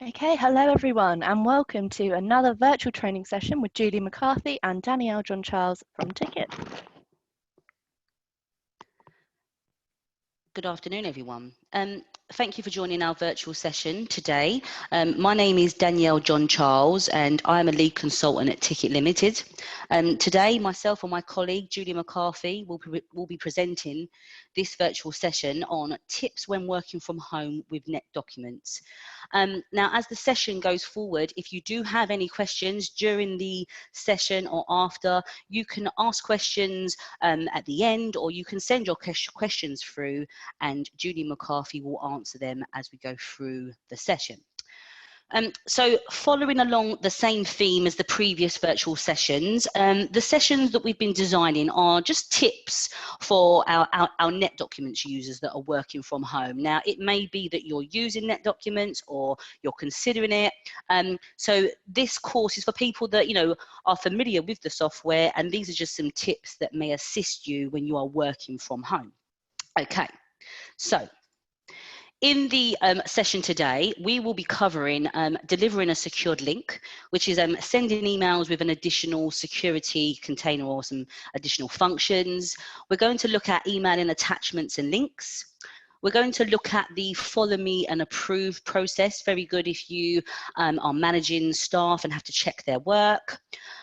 Okay, hello everyone and welcome to another virtual training session with Julie McCarthy and Danielle John Charles from Ticket. Good afternoon, everyone. Thank you for joining our virtual session today. My name is Danielle John Charles and I'm a lead consultant at Ticket Limited. Today, myself and my colleague, Julie McCarthy, will be presenting this virtual session on tips when working from home with NetDocuments. Now, as the session goes forward, if you do have any questions during the session or after, you can ask questions at the end, or you can send your questions through and Julie McCarthy will answer them as we go through the session. So following along the same theme as the previous virtual sessions, the sessions that we've been designing are just tips for our NetDocuments users that are working from home. Now, it may be that you're using NetDocuments or you're considering it. So this course is for people that, are familiar with the software, and these are just some tips that may assist you when you are working from home. Okay, so in the session today, we will be covering delivering a secured link, which is sending emails with an additional security container or some additional functions. We're going to look at emailing attachments and links. We're going to look at the follow me and approve process. Very good if you are managing staff and have to check their work.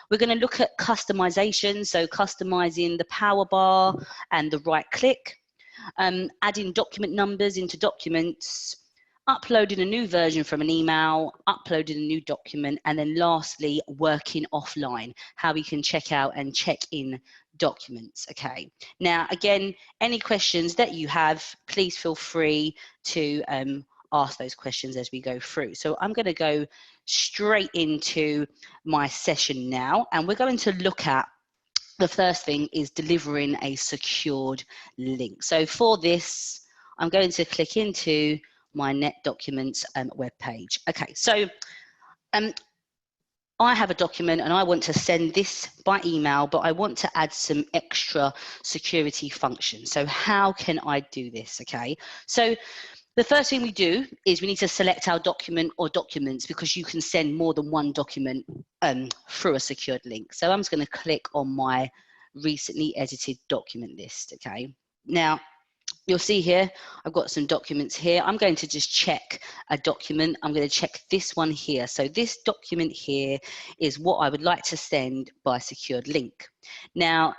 We're going to look at customization, so customizing the power bar and the right click. Adding document numbers into documents, uploading a new version from an email, uploading a new document, and then lastly, working offline, how we can check out and check in documents. Okay, now again, any questions that you have, please feel free to ask those questions as we go through. So I'm going to go straight into my session now, and we're going to look at the first thing is delivering a secured link. So for this, I'm going to click into my NetDocuments web page. Okay, so I have a document and I want to send this by email, but I want to add some extra security functions. So how can I do this? Okay, so the first thing we do is we need to select our document or documents, because you can send more than one document through a secured link. So I'm just going to click on my recently edited document list. Okay, now you'll see here I've got some documents here. I'm going to just check a document. I'm going to check this one here. So this document here is what I would like to send by secured link. Now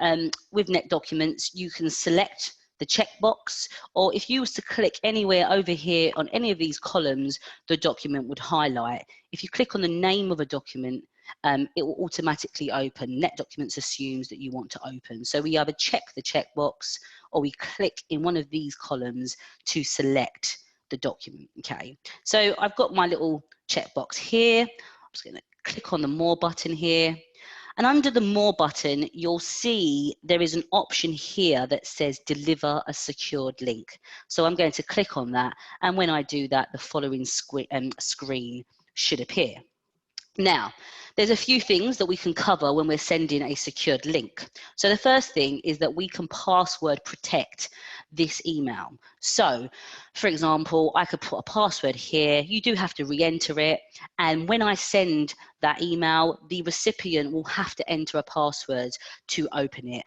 with NetDocuments, you can select the checkbox, or if you was to click anywhere over here on any of these columns, the document would highlight. If you click on the name of a document, it will automatically open. NetDocuments assumes that you want to open. So we either check the checkbox or we click in one of these columns to select the document. Okay, so I've got my little checkbox here. I'm just going to click on the More button here. And under the More button, you'll see there is an option here that says Deliver a secured link. So I'm going to click on that. And when I do that, the following screen should appear. Now, there's a few things that we can cover when we're sending a secured link. So the first thing is that we can password protect this email. So, for example, I could put a password here. You do have to re-enter it. And when I send that email, the recipient will have to enter a password to open it.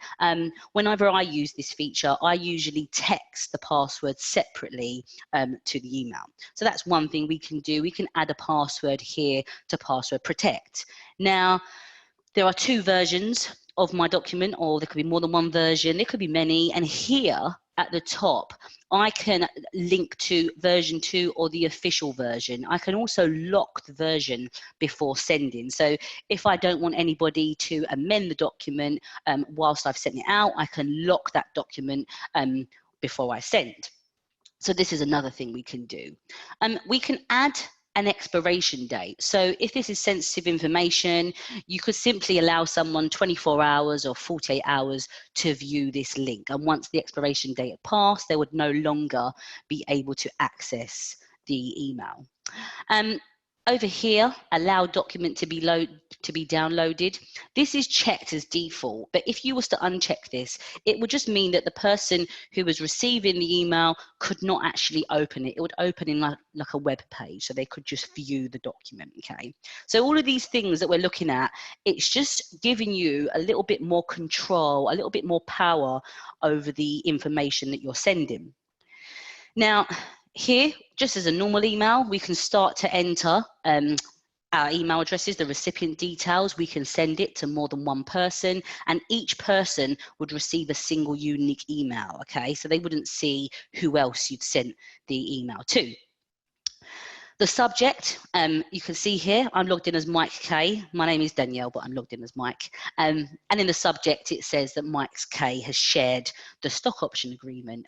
Whenever I use this feature, I usually text the password separately to the email. So that's one thing we can do. We can add a password here to password protect. Now, there are two versions of my document, or there could be more than one version. There could be many. And here at the top, I can link to version 2 or the official version. I can also lock the version before sending. So if I don't want anybody to amend the document whilst I've sent it out, I can lock that document before I send. So this is another thing we can do. We can add an expiration date. So if this is sensitive information, you could simply allow someone 24 hours or 48 hours to view this link. And once the expiration date had passed, they would no longer be able to access the email. Over here, allow document to be downloaded. This is checked as default, but if you was to uncheck this, it would just mean that the person who was receiving the email could not actually open it. It would open in like a web page, so they could just view the document, okay? So all of these things that we're looking at, it's just giving you a little bit more control, a little bit more power over the information that you're sending. Now, here, just as a normal email, we can start to enter our email addresses, the recipient details. We can send it to more than one person, and each person would receive a single unique email, okay? So they wouldn't see who else you'd sent the email to. The subject, you can see here, I'm logged in as Mike K. My name is Danielle, but I'm logged in as Mike. And in the subject, it says that Mike K has shared the stock option agreement.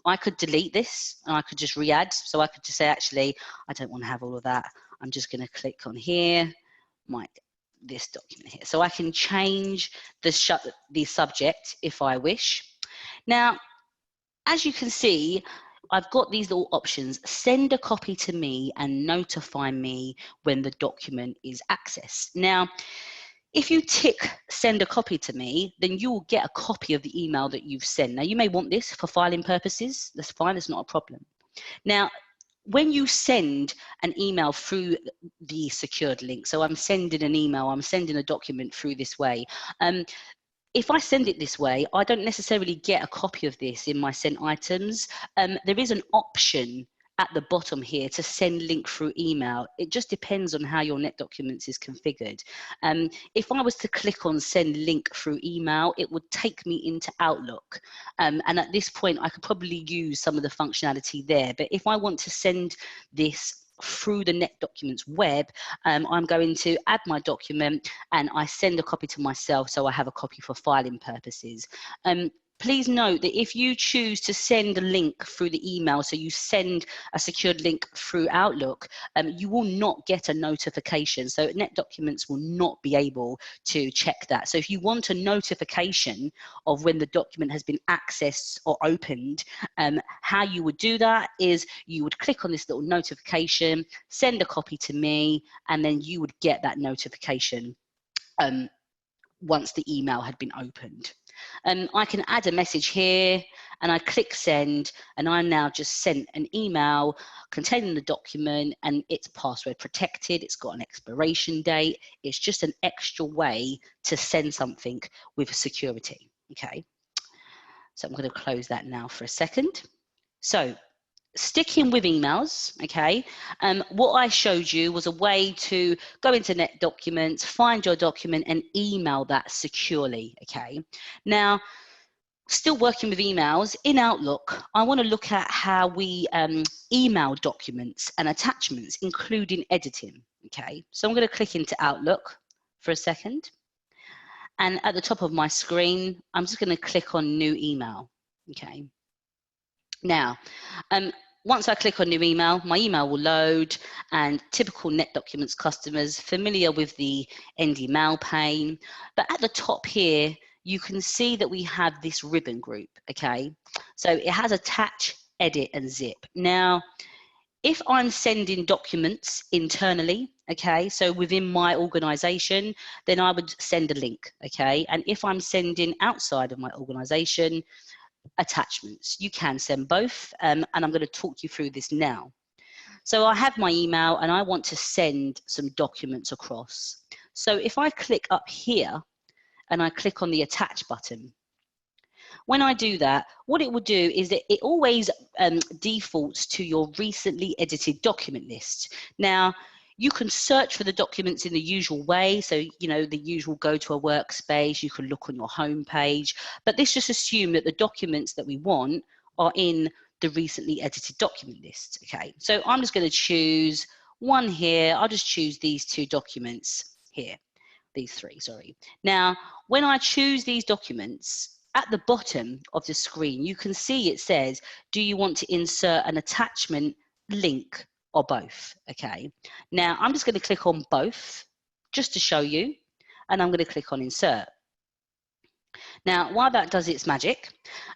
I could delete this and I could just re-add. So I could just say, actually, I don't want to have all of that. I'm just going to click on here, Mike, this document here. So I can change the subject if I wish. Now, as you can see, I've got these little options: send a copy to me and notify me when the document is accessed. Now, if you tick send a copy to me, then you will get a copy of the email that you've sent. Now, you may want this for filing purposes. That's fine, it's not a problem. Now, when you send an email through the secured link, so I'm sending an email, I'm sending a document through this way, if I send it this way, I don't necessarily get a copy of this in my sent items. There is an option at the bottom here to send link through email. It just depends on how your NetDocuments is configured. If I was to click on send link through email, it would take me into Outlook. And at this point, I could probably use some of the functionality there. But if I want to send this through the NetDocuments web, I'm going to add my document and I send a copy to myself, so I have a copy for filing purposes. Please note that if you choose to send a link through the email, so you send a secured link through Outlook, you will not get a notification. So NetDocuments will not be able to check that. So if you want a notification of when the document has been accessed or opened, how you would do that is you would click on this little notification, send a copy to me, and then you would get that notification once the email had been opened. I can add a message here and I click send, and I'm now just sent an email containing the document, and it's password protected, it's got an expiration date. It's just an extra way to send something with security, okay? So I'm going to close that now for a second. So sticking with emails, okay, what I showed you was a way to go into NetDocuments, find your document and email that securely, okay? Now, still working with emails, in Outlook, I want to look at how we email documents and attachments, including editing, okay? So I'm going to click into Outlook for a second. And at the top of my screen, I'm just going to click on new email, okay? Now, once I click on new email, my email will load, and typical NetDocuments customers familiar with the end email pane. But at the top here, you can see that we have this ribbon group, okay? So it has attach, edit, and zip. Now, if I'm sending documents internally, okay, so within my organization, then I would send a link, okay? And if I'm sending outside of my organization, attachments. You can send both, and I'm going to talk you through this now. So I have my email and I want to send some documents across. So if I click up here and I click on the attach button, when I do that, what it will do is that it always defaults to your recently edited document list. Now, you can search for the documents in the usual way. So, you know, the usual go to a workspace, you can look on your home page, but this just assumes that the documents that we want are in the recently edited document list, okay? So I'm just going to choose one here. I'll just choose these two documents here, these three, sorry. Now, when I choose these documents, at the bottom of the screen, you can see it says, do you want to insert an attachment, link, or both, okay? Now, I'm just going to click on both just to show you, and I'm going to click on insert. Now, while that does its magic,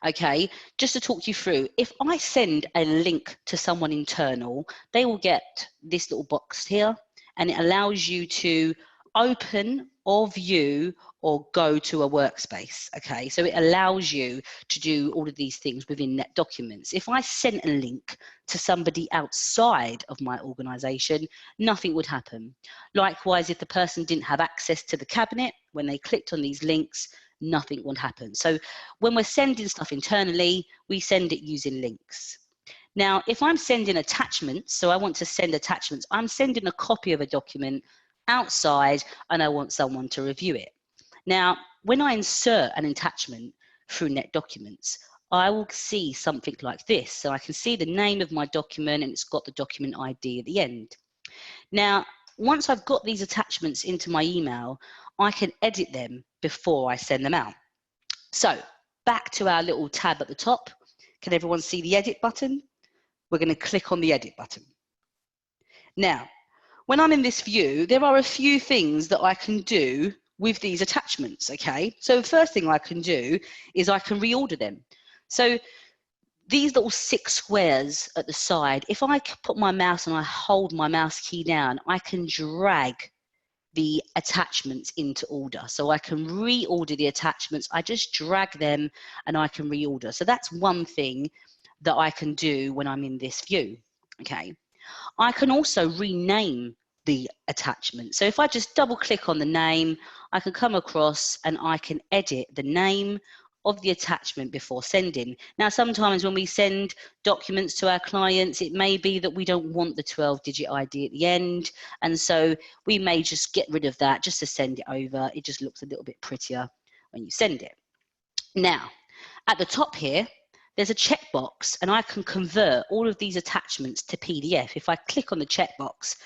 okay, just to talk you through, if I send a link to someone internal, they will get this little box here, and it allows you to open or view or go to a workspace. Okay, so it allows you to do all of these things within NetDocuments. If I sent a link to somebody outside of my organization, nothing would happen. Likewise, if the person didn't have access to the cabinet, when they clicked on these links, nothing would happen. So when we're sending stuff internally, we send it using links. Now, if I'm sending attachments, so I want to send attachments, I'm sending a copy of a document outside and I want someone to review it. Now, when I insert an attachment through NetDocuments, I will see something like this. So I can see the name of my document and it's got the document ID at the end. Now, once I've got these attachments into my email, I can edit them before I send them out. So back to our little tab at the top. Can everyone see the edit button? We're going to click on the edit button. Now, when I'm in this view, there are a few things that I can do with these attachments, okay? So the first thing I can do is I can reorder them. So these little 6 squares at the side, if I put my mouse and I hold my mouse key down, I can drag the attachments into order. So I can reorder the attachments. I just drag them and I can reorder. So that's one thing that I can do when I'm in this view, okay? I can also rename the attachment. So if I just double click on the name, I can come across and I can edit the name of the attachment before sending. Now, sometimes when we send documents to our clients, it may be that we don't want the 12-digit ID at the end. And so we may just get rid of that just to send it over. It just looks a little bit prettier when you send it. Now, at the top here, there's a checkbox and I can convert all of these attachments to PDF. If I click on the checkbox,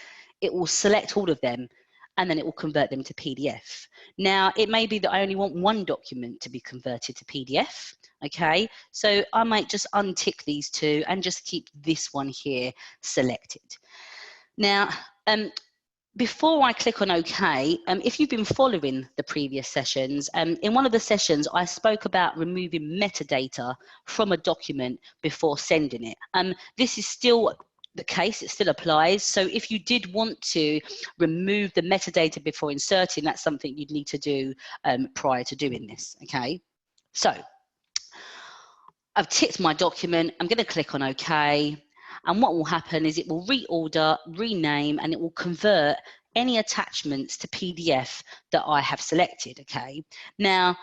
it will select all of them and then it will convert them to PDF. Now, it may be that I only want one document to be converted to PDF, okay? So I might just untick these 2 and just keep this one here selected. Now, before I click on OK, if you've been following the previous sessions, in one of the sessions, I spoke about removing metadata from a document before sending it. This is still the case, it still applies. So if you did want to remove the metadata before inserting, that's something you'd need to do prior to doing this, okay? So I've ticked my document, I'm gonna click on OK, and what will happen is it will reorder, rename, and it will convert any attachments to PDF that I have selected, okay? Now,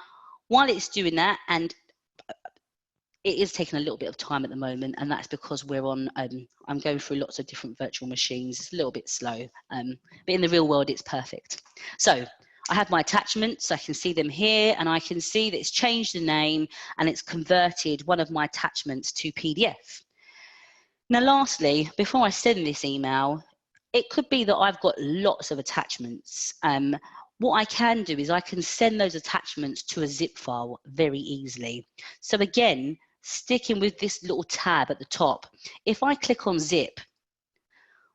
while it's doing that, and it is taking a little bit of time at the moment, and that's because we're on, I'm going through lots of different virtual machines. It's a little bit slow, but in the real world, it's perfect. So I have my attachments, I can see them here, and I can see that it's changed the name and it's converted one of my attachments to PDF. Now, lastly, before I send this email, it could be that I've got lots of attachments. What I can do is I can send those attachments to a zip file very easily. So again, sticking with this little tab at the top, if I click on zip,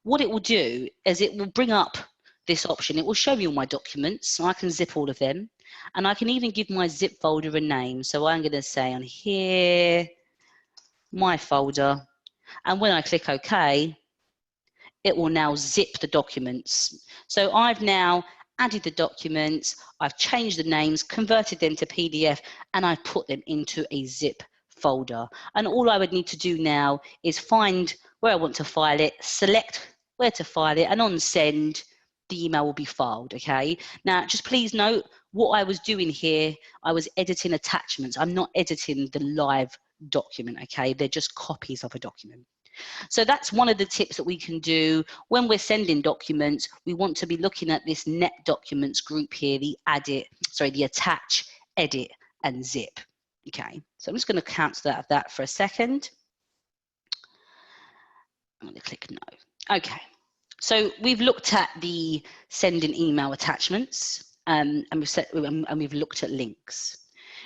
what it will do is it will bring up this option. It will show me all my documents, so I can zip all of them. And I can even give my zip folder a name. So I'm going to say on here, my folder. And when I click OK, it will now zip the documents. So I've now added the documents, I've changed the names, converted them to PDF, and I've put them into a zip folder. And all I would need to do now is find where I want to file it, select where to file it, and on send, the email will be filed, okay? Now, just please note, what I was doing here, I was editing attachments. I'm not editing the live document, okay? They're just copies of a document. So that's one of the tips that we can do when we're sending documents. We want to be looking at this NetDocuments group here, the attach, edit, and zip. Okay, so I'm just going to cancel out of that for a second. I'm going to click no. Okay, so we've looked at the sending email attachments, and we've looked at links.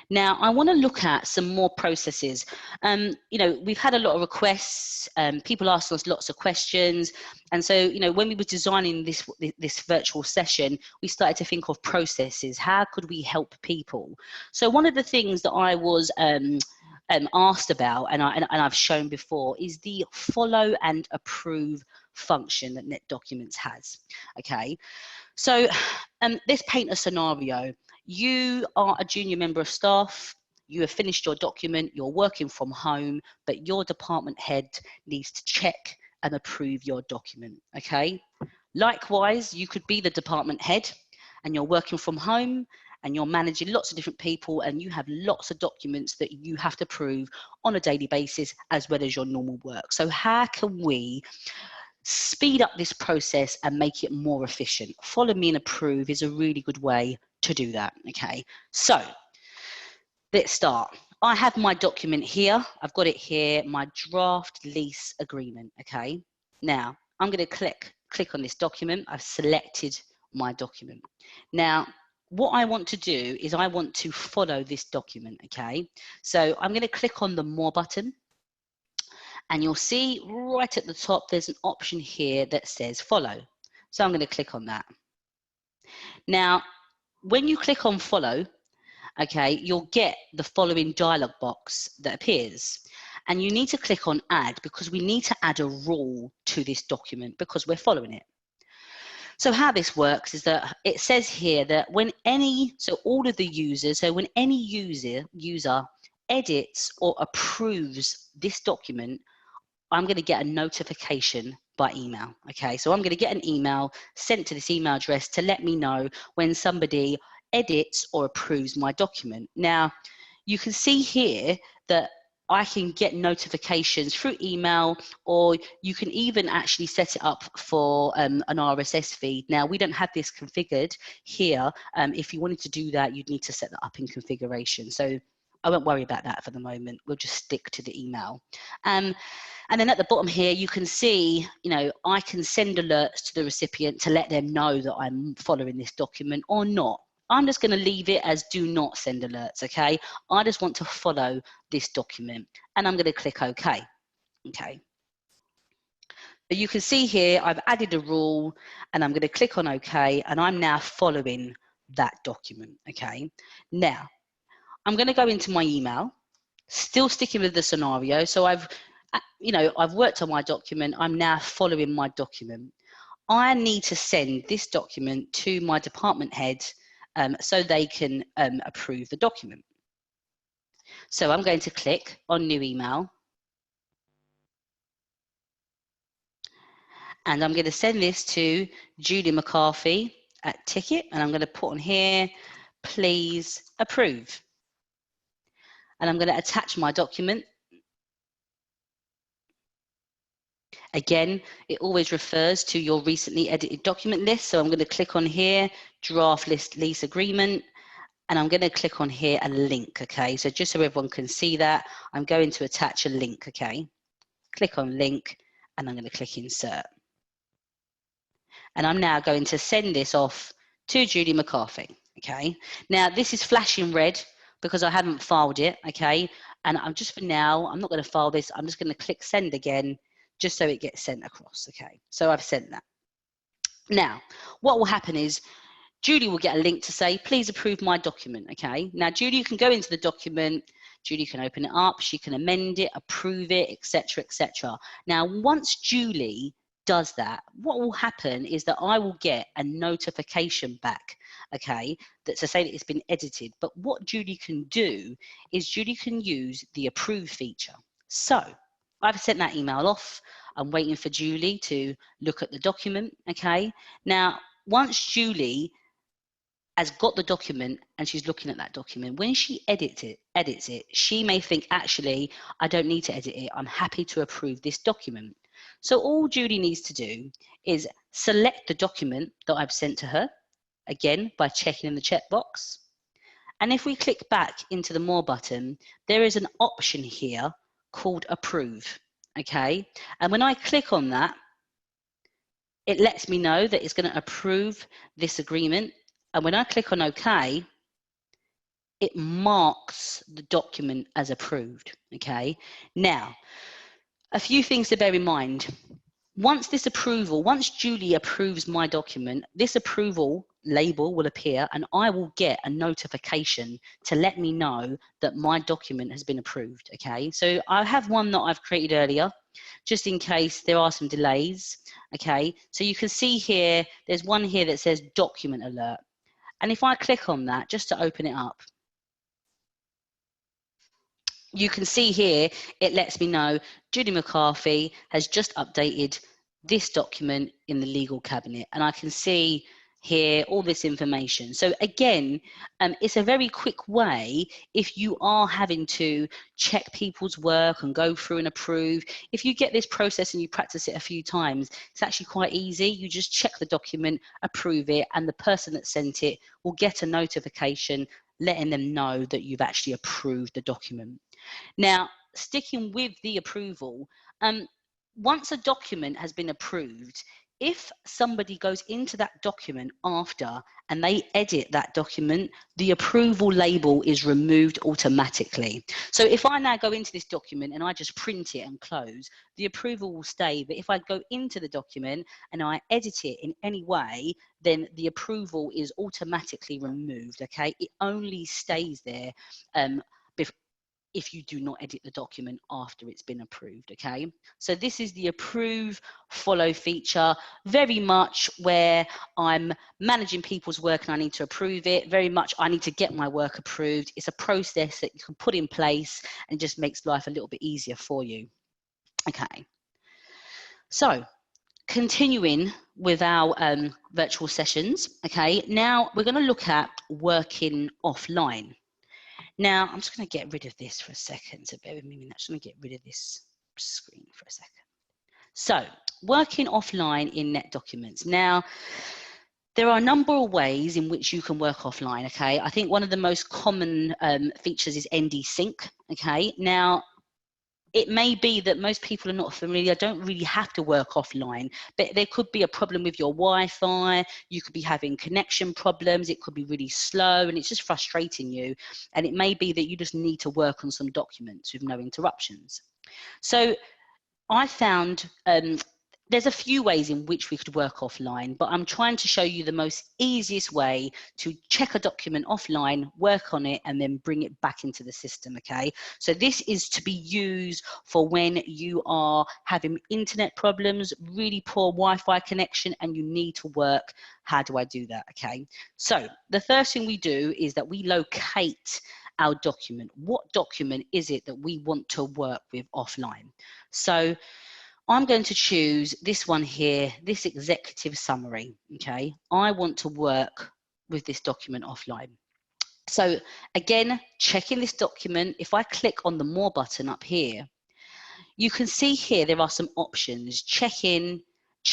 Now, I want to look at some more processes. You know, we've had a lot of requests, people asking us lots of questions. And so, you know, when we were designing this virtual session, we started to think of processes. How could we help people? So one of the things that I was asked about, and I've shown before, is the follow and approve function that NetDocuments has. Okay, so let's paint a scenario. You are a junior member of staff, you have finished your document, you're working from home, but your department head needs to check and approve your document, okay? Likewise, you could be the department head and you're working from home and you're managing lots of different people and you have lots of documents that you have to approve on a daily basis as well as your normal work. So how can we speed up this process and make it more efficient? Follow me and approve is a really good way to do that, okay? So let's start. I have my document here. I've got it here, my draft lease agreement, okay? Now, I'm going to click on this document. I've selected my document. Now, what I want to do is I want to follow this document, okay? So I'm going to click on the More button. And you'll see right at the top, there's an option here that says follow. So I'm going to click on that. Now, when you click on follow, okay, you'll get the following dialog box that appears. And you need to click on add because we need to add a rule to this document because we're following it. So how this works is that it says here that when any, so all of the users, so when any user edits or approves this document, I'm going to get a notification by email. Okay, so I'm going to get an email sent to this email address to let me know when somebody edits or approves my document. Now, you can see here that I can get notifications through email, or you can even actually set it up for an RSS feed. Now, we don't have this configured here. If you wanted to do that, you'd need to set that up in configuration. So I won't worry about that for the moment. We'll just stick to the email. And then at the bottom here, you can see, you know, I can send alerts to the recipient to let them know that I'm following this document or not. I'm just going to leave it as do not send alerts, okay? I just want to follow this document and I'm going to click OK, okay? So you can see here, I've added a rule and I'm going to click on OK and I'm now following that document, okay? Now, I'm going to go into my email, still sticking with the scenario. So I've worked on my document. I'm now following my document. I need to send this document to my department head so they can approve the document. So I'm going to click on new email. And I'm going to send this to Julie McCarthy at Ticket. And I'm going to put on here, please approve. And I'm going to attach my document. Again, it always refers to your recently edited document list. So I'm going to click on here, draft list lease agreement, and I'm going to click on here a link, okay? So just so everyone can see that, I'm going to attach a link, okay? Click on link, and I'm going to click insert. And I'm now going to send this off to Julie McCarthy, okay? Now, this is flashing red because I haven't filed it, okay? And I'm just for now, I'm not going to file this. I'm just going to click send again, just so it gets sent across, okay? So I've sent that. Now, what will happen is Julie will get a link to say, please approve my document, okay? Now, Julie can go into the document, Julie can open it up, she can amend it, approve it, etc., etc. Now, once Julie does that, what will happen is that I will get a notification back, okay, that to say that it's been edited. But what Julie can do is Julie can use the approve feature. So I've sent that email off. I'm waiting for Julie to look at the document, okay? Now, once Julie has got the document and she's looking at that document, when she edits it, she may think, actually, I don't need to edit it. I'm happy to approve this document. So all Julie needs to do is select the document that I've sent to her, again, by checking in the checkbox. And if we click back into the More button, there is an option here called Approve, okay? And when I click on that, it lets me know that it's going to approve this agreement. And when I click on OK, it marks the document as approved, okay? Now, a few things to bear in mind. Once Julie approves my document, this approval label will appear and I will get a notification to let me know that my document has been approved, okay? So I have one that I've created earlier. just in case there are some delays. Okay, so you can see here, there's one here that says document alert. And if I click on that, just to open it up, you can see here, it lets me know Judy McCarthy has just updated this document in the legal cabinet. And I can see here all this information. So again, it's a very quick way if you are having to check people's work and go through and approve. If you get this process and you practice it a few times, it's actually quite easy. You just check the document, approve it, and the person that sent it will get a notification letting them know that you've actually approved the document. Now, sticking with the approval, once a document has been approved, if somebody goes into that document after and they edit that document, the approval label is removed automatically. So if I now go into this document and I just print it and close, the approval will stay. But if I go into the document and I edit it in any way, then the approval is automatically removed, okay? It only stays there if you do not edit the document after it's been approved, okay? So this is the approve follow feature, very much where I'm managing people's work and I need to approve it, very much I need to get my work approved. It's a process that you can put in place and just makes life a little bit easier for you, okay? So continuing with our virtual sessions, okay, now we're gonna look at working offline. Now, I'm just going to get rid of this for a second. So bear with me. I'm just going to get rid of this screen for a second. So working offline in NetDocuments. Now, there are a number of ways in which you can work offline, okay? I think one of the most common features is ND Sync, okay? Now, it may be that most people are not familiar, don't really have to work offline, but there could be a problem with your Wi-Fi, you could be having connection problems, it could be really slow and it's just frustrating you. And it may be that you just need to work on some documents with no interruptions. So I found there's a few ways in which we could work offline, but I'm trying to show you the most easiest way to check a document offline, work on it, and then bring it back into the system, okay? So this is to be used for when you are having internet problems, really poor Wi-Fi connection, and you need to work. How do I do that, okay? So the first thing we do is that we locate our document. What document is it that we want to work with offline? So I'm going to choose this one here, this executive summary, okay? I want to work with this document offline. So again, checking this document, if I click on the More button up here, you can see here there are some options: check in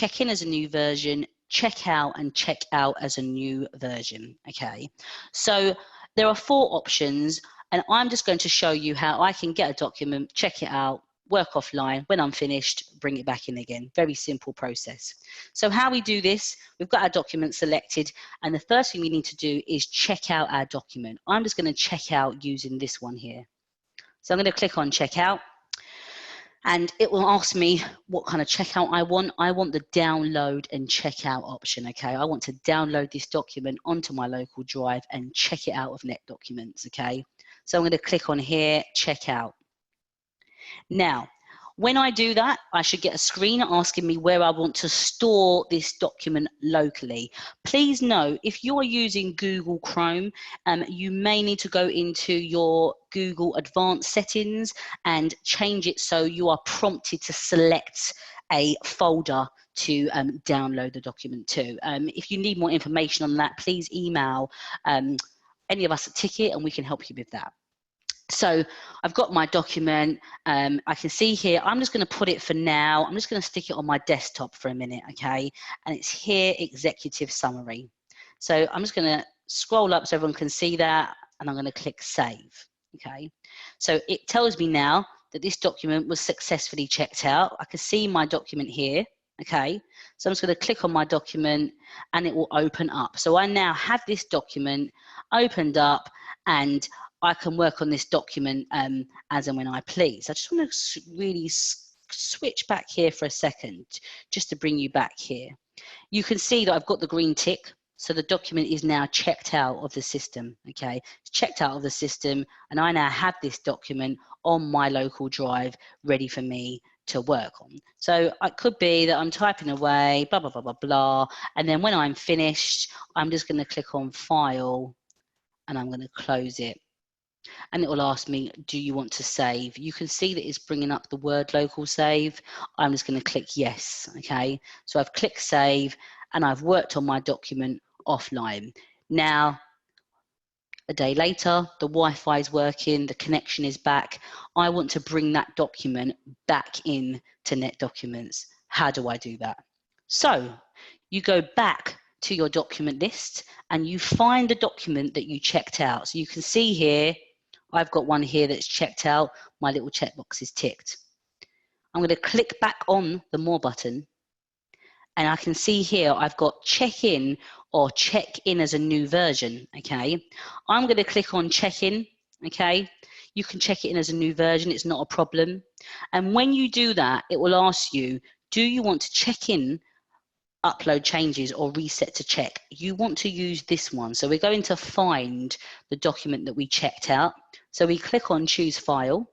as a new version, check out, and check out as a new version, okay? So there are 4 options, and I'm just going to show you how I can get a document, check it out, work offline, when I'm finished, bring it back in again. Very simple process. So how we do this, we've got our document selected, and the first thing we need to do is check out our document. I'm just going to check out using this one here. So I'm going to click on check out, and it will ask me what kind of checkout I want. I want the download and checkout option, okay? I want to download this document onto my local drive and check it out of NetDocuments, okay? So I'm going to click on here, check out. Now, when I do that, I should get a screen asking me where I want to store this document locally. Please note, if you are using Google Chrome, you may need to go into your Google advanced settings and change it so you are prompted to select a folder to download the document to. If you need more information on that, please email any of us at Ticket and we can help you with that. So I've got my document, I can see here, I'm just going to put it for now, I'm just going to stick it on my desktop for a minute, okay? And it's here, executive summary. So I'm just going to scroll up so everyone can see that, and I'm going to click save, okay? So it tells me now that this document was successfully checked out. I can see my document here, okay? So I'm just going to click on my document and it will open up. So I now have this document opened up and I can work on this document as and when I please. I just want to really switch back here for a second, just to bring you back here. You can see that I've got the green tick, so the document is now checked out of the system, okay? It's checked out of the system, and I now have this document on my local drive ready for me to work on. So it could be that I'm typing away, blah, blah, blah, blah, blah. And then when I'm finished, I'm just going to click on File and I'm going to close it. And it will ask me, do you want to save? You can see that it's bringing up the word local save. I'm just going to click yes, okay? So I've clicked save and I've worked on my document offline. Now, a day later, the Wi-Fi is working, the connection is back. I want to bring that document back in to NetDocuments. How do I do that? So you go back to your document list and you find the document that you checked out. So you can see here, I've got one here that's checked out. My little checkbox is ticked. I'm going to click back on the More button. And I can see here, I've got check in or check in as a new version, okay? I'm going to click on check in, okay? You can check it in as a new version, it's not a problem. And when you do that, it will ask you, do you want to check in, upload changes or reset to check? You want to use this one. So we're going to find the document that we checked out. So we click on choose file.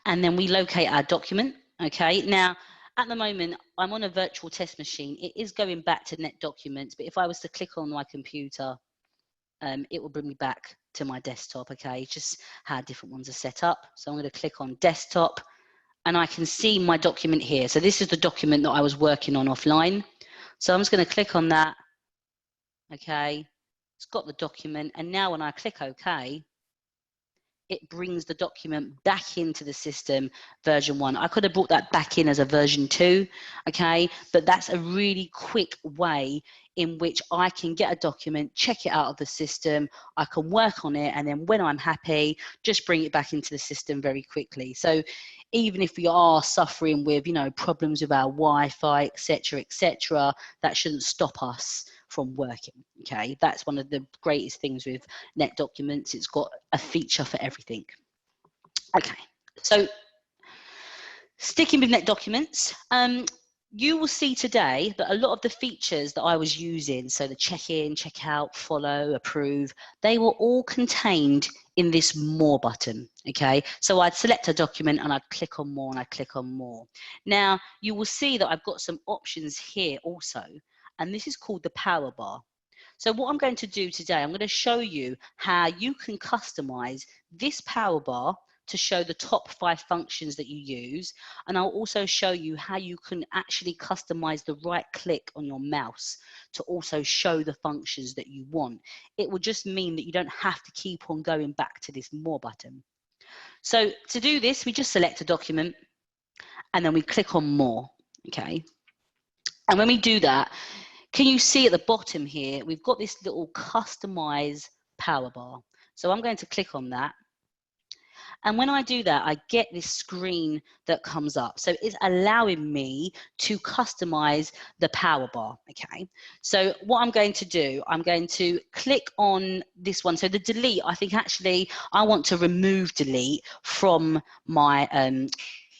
And then we locate our document, okay? Now, at the moment, I'm on a virtual test machine. It is going back to NetDocuments, but if I was to click on my computer, it will bring me back to my desktop, okay? Just how different ones are set up. So I'm going to click on desktop, and I can see my document here. So this is the document that I was working on offline. So I'm just going to click on that, okay? It's got the document, and now when I click OK, it brings the document back into the system, version 1. I could have brought that back in as a version 2, okay? But that's a really quick way in which I can get a document, check it out of the system, I can work on it, and then when I'm happy, just bring it back into the system very quickly. So even if we are suffering with, you know, problems with our Wi-Fi, etc., that shouldn't stop us from working, okay? That's one of the greatest things with NetDocuments. It's got a feature for everything. Okay, so sticking with NetDocuments, you will see today that a lot of the features that I was using, so the check-in, check-out, follow, approve, they were all contained in this More button, okay? So I'd select a document and I'd click on More and I'd click on More. Now, you will see that I've got some options here also, and this is called the power bar. So what I'm going to do today, I'm going to show you how you can customize this power bar to show the top 5 functions that you use. And I'll also show you how you can actually customize the right click on your mouse to also show the functions that you want. It will just mean that you don't have to keep on going back to this More button. So to do this, we just select a document and then we click on More, okay? And when we do that, can you see at the bottom here, we've got this little customize power bar. So I'm going to click on that. And when I do that, I get this screen that comes up. So it's allowing me to customize the power bar, okay? So what I'm going to do, I'm going to click on this one. So the delete, I think actually I want to remove delete from my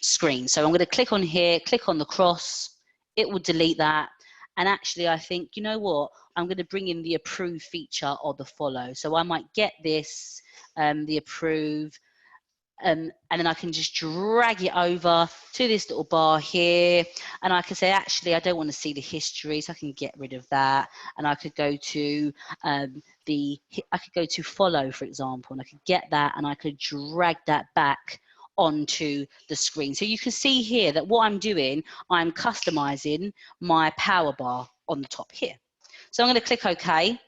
screen. So I'm going to click on here, click on the cross, it will delete that. And actually I think, you know what, I'm going to bring in the approve feature or the follow. So I might get this, the approve, and then I can just drag it over to this little bar here, and I can say, actually, I don't want to see the history, so I can get rid of that, and I could go to follow, for example, and I could get that, and I could drag that back onto the screen. So you can see here that what I'm doing, I'm customizing my power bar on the top here. So I'm going to click OK.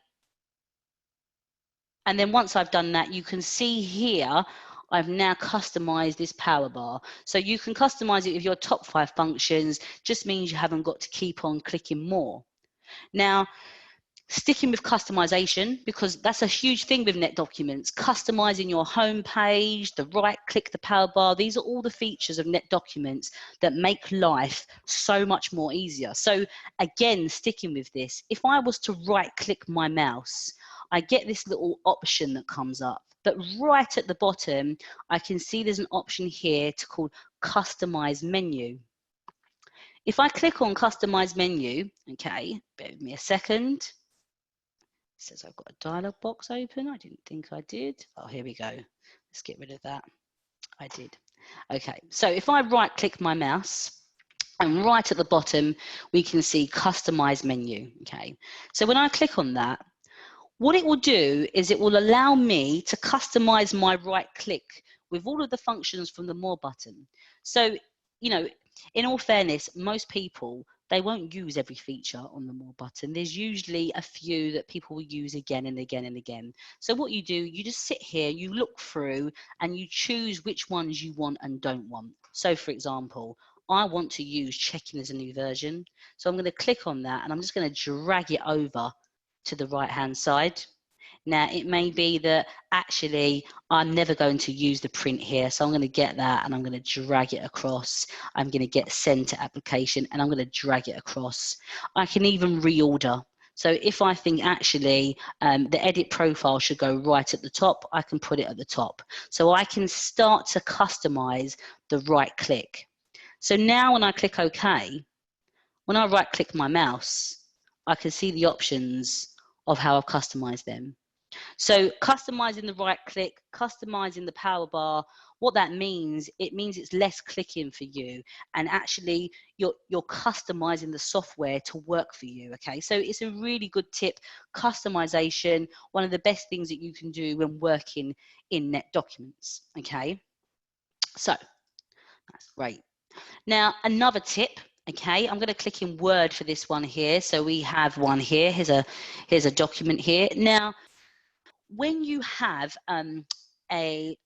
And then once I've done that, you can see here, I've now customized this power bar. So you can customize it with your top 5 functions, just means you haven't got to keep on clicking more. Now, sticking with customization, because that's a huge thing with NetDocuments, customizing your home page, the right click, the power bar, these are all the features of NetDocuments that make life so much more easier. So again, sticking with this, if I was to right click my mouse, I get this little option that comes up. But right at the bottom, I can see there's an option here to call Customize Menu. If I click on Customize Menu, okay, bear with me a second. It says I've got a dialog box open. I didn't think I did. Oh, here we go. Let's get rid of that. I did. Okay, so if I right click my mouse, and right at the bottom, we can see customize menu. Okay, so when I click on that, what it will do is it will allow me to customize my right click with all of the functions from the more button. So, you know, in all fairness, most people, they won't use every feature on the more button. There's usually a few that people will use again and again and again. So what you do, you just sit here, you look through and you choose which ones you want and don't want. So for example, I want to use checking as a new version. So I'm going to click on that and I'm just going to drag it over to the right hand side. Now it may be that actually I'm never going to use the print here, so I'm going to get that and I'm going to drag it across. I'm going to get send to application and I'm going to drag it across. I can even reorder. So if I think actually the edit profile should go right at the top, I can put it at the top. So I can start to customize the right click. So now when I click OK, when I right click my mouse, I can see the options of how I've customized them. So customizing the right click, customizing the power bar, what that means, it means it's less clicking for you, and actually you're customizing the software to work for you. Okay, so it's a really good tip. Customization, one of the best things that you can do when working in NetDocuments. Okay, so that's great. Now another tip. Okay, I'm going to click in Word for this one here. So we have one here. Here's a document here. Now, when you have a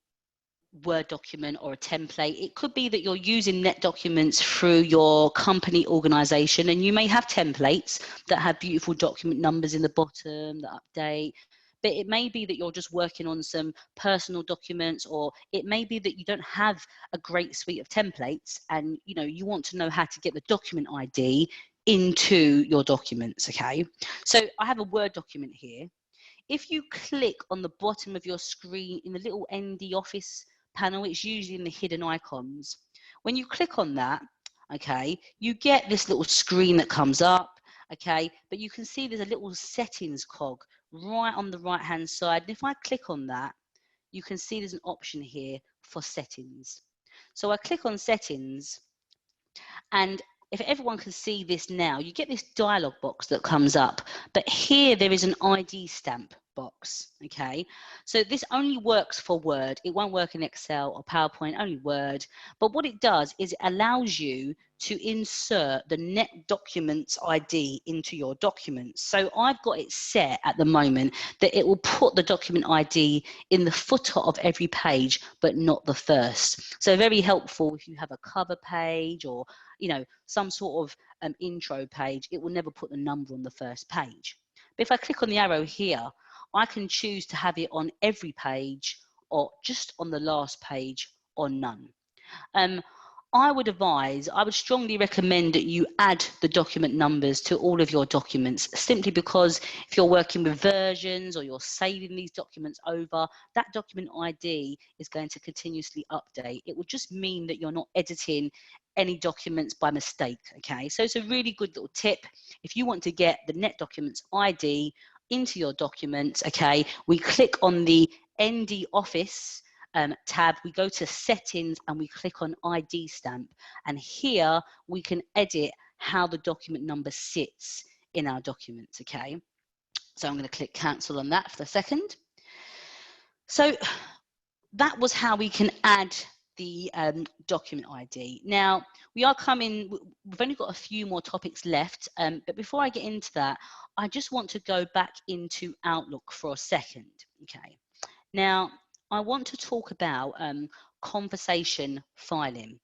Word document or a template, it could be that you're using NetDocuments through your company organization, and you may have templates that have beautiful document numbers in the bottom that update. But it may be that you're just working on some personal documents, or it may be that you don't have a great suite of templates and you want to know how to get the document ID into your documents. Okay, so I have a Word document here. If you click on the bottom of your screen in the little ND Office panel, it's usually in the hidden icons. When you click on that, okay, you get this little screen that comes up, okay, but you can see there's a little settings cog right on the right hand side. And if I click on that, you can see there's an option here for settings. So I click on settings, and if everyone can see this now, you get this dialog box that comes up, but here there is an ID stamp box. Okay, so this only works for Word. It won't work in Excel or PowerPoint, only Word. But what it does is it allows you to insert the NetDocuments ID into your documents. So I've got it set at the moment that it will put the document ID in the footer of every page, but not the first. So very helpful if you have a cover page or some sort of intro page. It will never put the number on the first page. But if I click on the arrow here, I can choose to have it on every page or just on the last page or none. I would strongly recommend that you add the document numbers to all of your documents, simply because if you're working with versions or you're saving these documents over, that document ID is going to continuously update. It will just mean that you're not editing any documents by mistake. Okay, so it's a really good little tip. If you want to get the NetDocuments ID into your documents, okay, we click on the ND Office tab, we go to settings and we click on ID stamp, and here we can edit how the document number sits in our documents. Okay, so I'm going to click cancel on that for the second. So that was how we can add the document ID. Now we've only got a few more topics left, but before I get into that, I just want to go back into Outlook for a second. Okay, now I want to talk about conversation filing.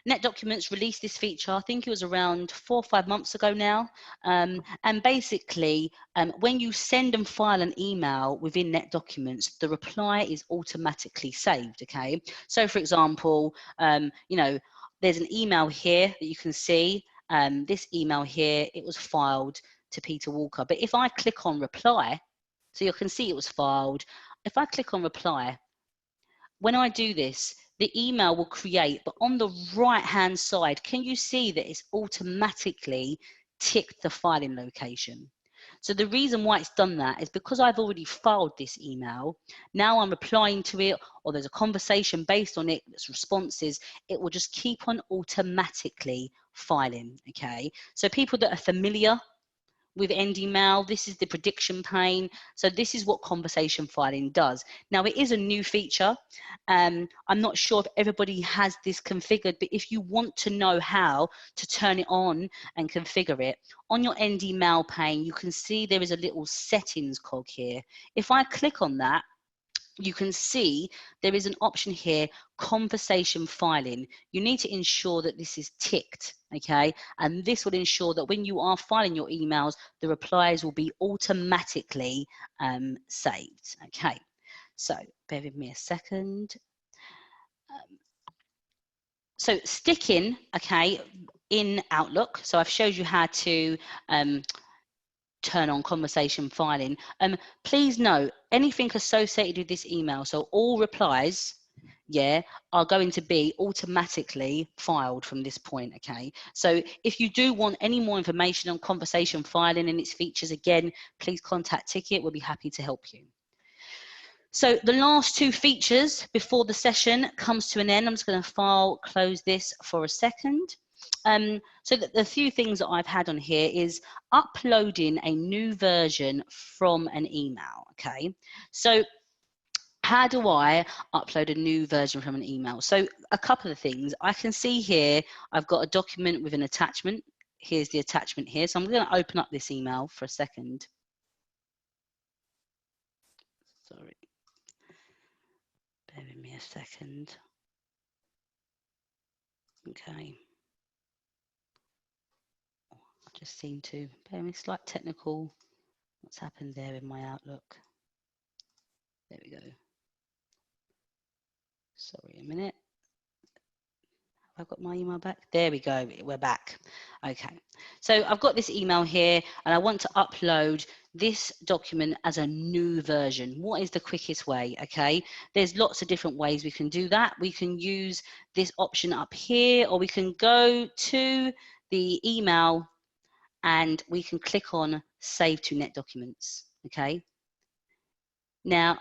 NetDocuments released this feature, I think it was around 4 or 5 months ago now. And basically, when you send and file an email within NetDocuments, the reply is automatically saved, okay? So for example, there's an email here that you can see. This email here, it was filed to Peter Walker. But if I click on reply, so you can see it was filed. If I click on reply, when I do this, the email will create, but on the right hand side, can you see that it's automatically ticked the filing location? So the reason why it's done that is because I've already filed this email. Now I'm replying to it, or there's a conversation based on it, that's responses, it will just keep on automatically filing, okay? So people that are familiar with end email, this is the prediction pane. So this is what conversation filing does. Now it is a new feature. I'm not sure if everybody has this configured, but if you want to know how to turn it on and configure it, on your end email pane, you can see there is a little settings cog here. If I click on that, you can see there is an option here, conversation filing. You need to ensure that this is ticked, okay? And this will ensure that when you are filing your emails, the replies will be automatically saved, okay? So bear with me a second. So sticking, okay, in Outlook. So I've showed you how to turn on conversation filing. Please note, anything associated with this email, so all replies, yeah, are going to be automatically filed from this point, okay? So if you do want any more information on conversation filing and its features, again, please contact Ticket, we'll be happy to help you. So the last two features before the session comes to an end, I'm just going to close this for a second. So the few things that I've had on here is uploading a new version from an email, okay? So how do I upload a new version from an email? So a couple of things. I can see here, I've got a document with an attachment. Here's the attachment here. So I'm going to open up this email for a second. Sorry. Bear with me a second. Okay. I just seem to, bear with me, slight technical, what's happened there in my Outlook. There we go. Sorry, a minute. Have I got my email back? There we go, we're back. Okay, so I've got this email here and I want to upload this document as a new version. What is the quickest way? Okay, there's lots of different ways we can do that. We can use this option up here, or we can go to the email and we can click on Save to NetDocuments, okay? Now,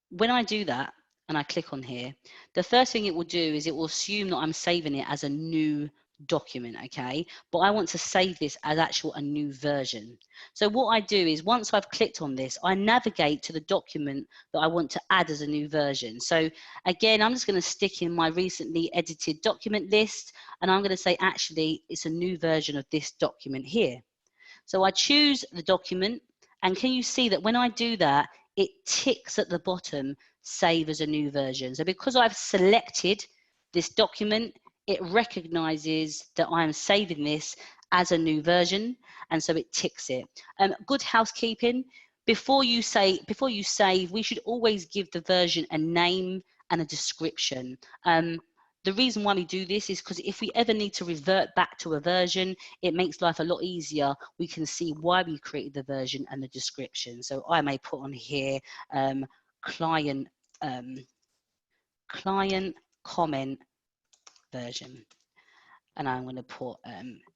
when I do that and I click on here, the first thing it will do is it will assume that I'm saving it as a new document, okay? But I want to save this as a new version. So what I do is once I've clicked on this, I navigate to the document that I want to add as a new version. So again, I'm just going to stick in my recently edited document list, and I'm going to say, actually, it's a new version of this document here. So I choose the document, and can you see that when I do that, it ticks at the bottom, save as a new version. So because I've selected this document, it recognizes that I am saving this as a new version, and so it ticks it. Good housekeeping, before you save, we should always give the version a name and a description. The reason why we do this is because if we ever need to revert back to a version, it makes life a lot easier. We can see why we created the version and the description. So I may put on here client comment version, and I'm going to put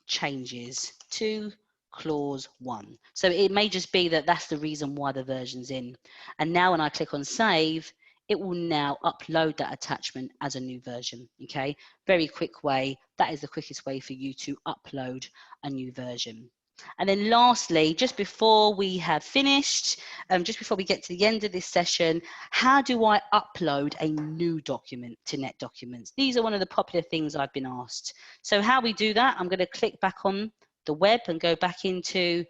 changes to clause 1. So it may just be that that's the reason why the version's in. And now when I click on save, it will now upload that attachment as a new version, okay? Very quick way. That is the quickest way for you to upload a new version. And then lastly, just before we have finished, just before we get to the end of this session, how do I upload a new document to NetDocuments? These are one of the popular things I've been asked. So how we do that, I'm going to click back on the web and go back into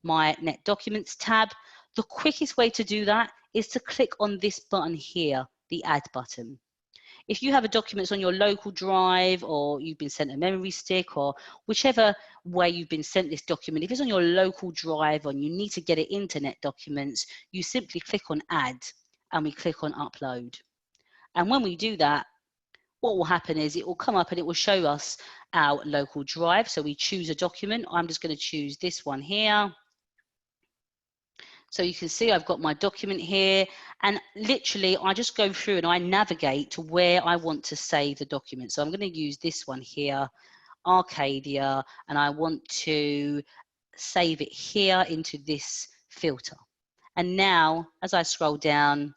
my NetDocuments tab. The quickest way to do that is to click on this button here, the add button. If you have a document on your local drive, or you've been sent a memory stick, or whichever way you've been sent this document, if it's on your local drive and you need to get it into NetDocuments, you simply click on add and we click on upload. And when we do that, what will happen is it will come up and it will show us our local drive. So we choose a document. I'm just going to choose this one here. So you can see I've got my document here, and literally I just go through and I navigate to where I want to save the document. So I'm going to use this one here, Arcadia, and I want to save it here into this filter. And now, as I scroll down,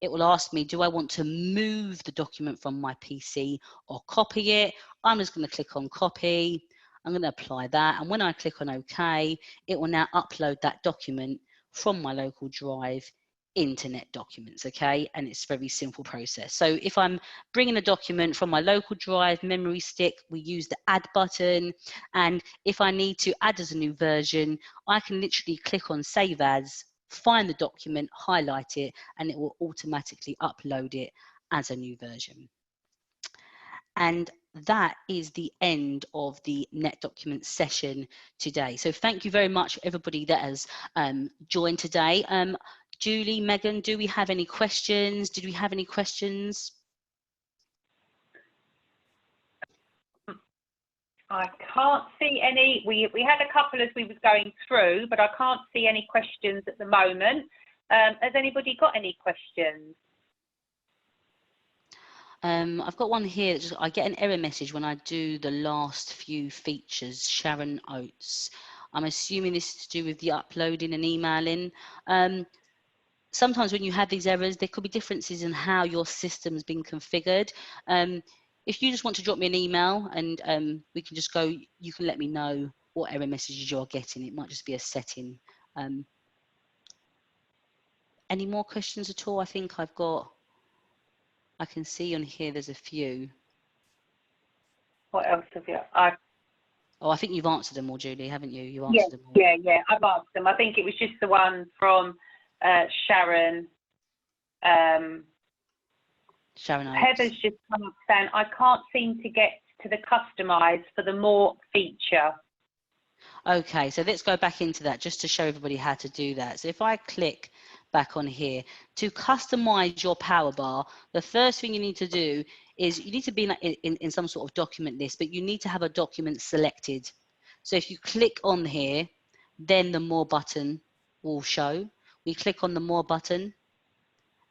it will ask me, do I want to move the document from my PC or copy it? I'm just going to click on copy. I'm going to apply that. And when I click on OK, it will now upload that document from my local drive into NetDocuments, okay? And it's a very simple process. So if I'm bringing a document from my local drive, memory stick, we use the add button. And if I need to add as a new version, I can literally click on save as, find the document, highlight it, and it will automatically upload it as a new version. And that is the end of the NetDocuments session today. So thank you very much everybody that has joined today. Julie, Megan, do we have any questions? Did we have any questions? I can't see any. We had a couple as we was going through, but I can't see any questions at the moment. Has anybody got any questions? I've got one here. I get an error message when I do the last few features. Sharon Oates. I'm assuming this is to do with the uploading and emailing. Sometimes when you have these errors, there could be differences in how your system's been configured. If you just want to drop me an email and we can just go, you can let me know what error messages you're getting. It might just be a setting. Any more questions at all? I think I can see on here there's a few. What else have you? Oh, I think you've answered them all, Julie, haven't you? You answered them all. Yeah, I've answered them. I think it was just the one from Sharon. Sharon Oates. Heather's just come up saying, I can't seem to get to the customise for the more feature. Okay, so let's go back into that just to show everybody how to do that. So if I click back on here, to customize your power bar, the first thing you need to do is you need to be in some sort of document list, but you need to have a document selected. So if you click on here, then the more button will show. We click on the more button,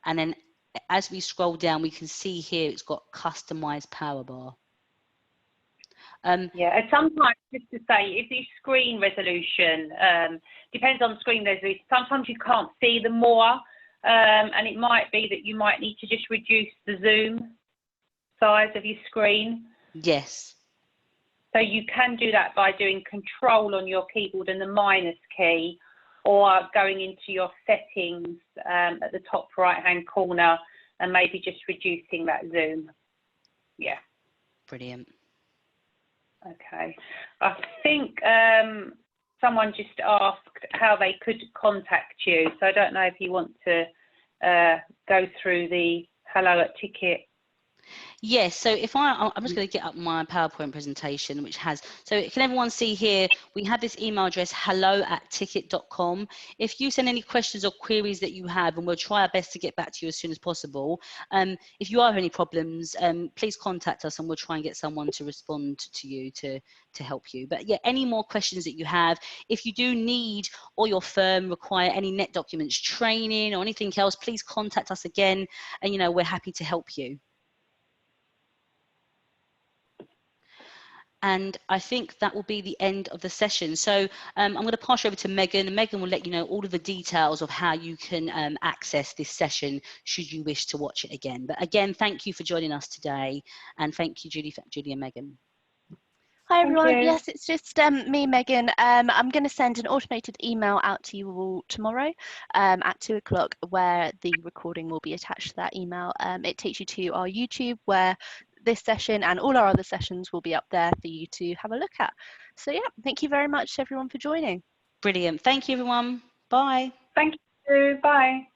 and then as we scroll down, we can see here it's got customized power bar. Yeah, and sometimes, just to say, if the screen resolution depends on screen resolution, sometimes you can't see the more, and it might be that you might need to just reduce the zoom size of your screen. Yes. So you can do that by doing Control on your keyboard and the minus key, or going into your settings at the top right-hand corner and maybe just reducing that zoom. Yeah. Brilliant. Okay. I think someone just asked how they could contact you. So I don't know if you want to go through the hello at Ticket. Yes, so if I'm just going to get up my PowerPoint presentation, which has, so can everyone see here, we have this email address, hello@ticket.com. If you send any questions or queries that you have, and we'll try our best to get back to you as soon as possible. If you have any problems, please contact us and we'll try and get someone to respond to you to help you. But yeah, any more questions that you have, if you do need or your firm require any NetDocuments training or anything else, please contact us again, and we're happy to help you. And I think that will be the end of the session. So I'm going to pass you over to Megan, and Megan will let you know all of the details of how you can access this session should you wish to watch it again. But again, thank you for joining us today, and thank you, Julie and Megan. Hi everyone. Yes, it's just me, Megan. I'm going to send an automated email out to you all tomorrow at 2 o'clock, where the recording will be attached to that email. It takes you to our YouTube, where this session and all our other sessions will be up there for you to have a look at. So yeah, thank you very much everyone for joining. Brilliant. Thank you everyone. Bye. Thank you. Bye.